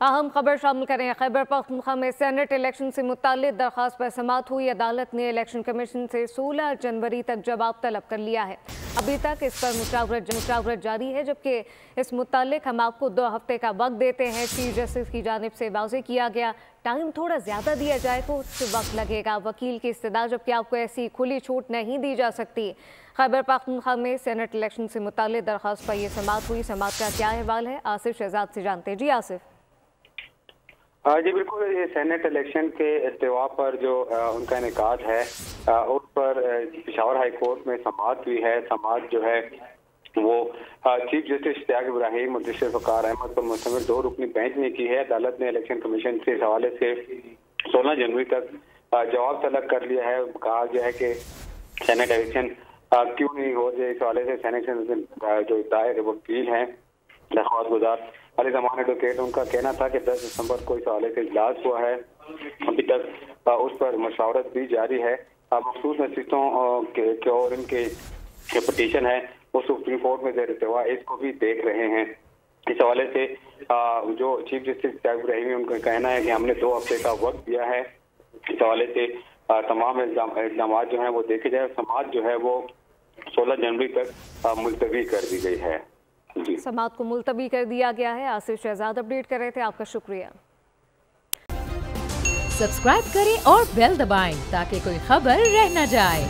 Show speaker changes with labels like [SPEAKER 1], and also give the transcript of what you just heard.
[SPEAKER 1] अहम खबर शामिल करें। खैबर पख्तूनख्वा में सेनेट इलेक्शन से मुताल्लिक दरख्वास्त पर समाअत हुई। अदालत ने इलेक्शन कमीशन से 16 जनवरी तक जवाब तलब कर लिया है। अभी तक इस पर मुशावरत जारी है, जबकि इस मुताल्लिक हम आपको 2 हफ्ते का वक्त देते हैं। चीफ जस्टिस की जानिब से वाज़ेह किया गया टाइम थोड़ा ज़्यादा दिया जाए तो उससे वक्त लगेगा। वकील की इस्तदा, जबकि आपको ऐसी खुली छूट नहीं दी जा सकती। खैबर पख्तूनख्वा में सेनेट इलेक्शन से मुताल्लिक दरख्वास्त पर यह समाअत हुई। समाअत का क्या अहवाल है, आसिफ शहजाद से जानते हैं। जी आसिफ।
[SPEAKER 2] जी बिल्कुल, ये सेनेट इलेक्शन के इस्तीवा पर जो उनका इनेकाद है उस पर पेशावर हाई कोर्ट में समाअत हुई है। समाअत जो है वो चीफ जस्टिस इश्तियाक इब्राहिम और जस्टिस वकार अहमद पर मुश्तमिल 2 रुकनी बेंच ने की है। अदालत ने इलेक्शन कमीशन से इस हवाले से 16 जनवरी तक जवाब तलब कर लिया है। कहा गया है कि सेनेट इलेक्शन क्यों नहीं हो जाए, इस हवाले से सेनेट जो दायर वकील हैं दरख्वास्त गुजार अली जमान एडवोकेट, उनका कहना था कि 10 दिसंबर को इस हवाले से इजलास हुआ है। अभी तक उस पर मशावरत भी जारी है। मखसूस नसीहतों के और इनके पटिशन है वो सुप्रीम कोर्ट में ज़ेर-ए-इत्तवा इसको भी देख रहे हैं। इस हवाले से जो चीफ जस्टिस इब्राहिम, उनका कहना है कि हमने 2 हफ्ते का वक्त दिया है। इस हवाले से तमाम इल्जाम जो हैं वो देखे जाए। समाअत जो है वो 16 जनवरी तक मुलतवी कर दी गई है।
[SPEAKER 1] समाअत को मुलतवी कर दिया गया है। आसिफ शहजाद अपडेट कर रहे थे, आपका शुक्रिया।
[SPEAKER 3] सब्सक्राइब करें और बेल दबाएं ताकि कोई खबर रह न जाए।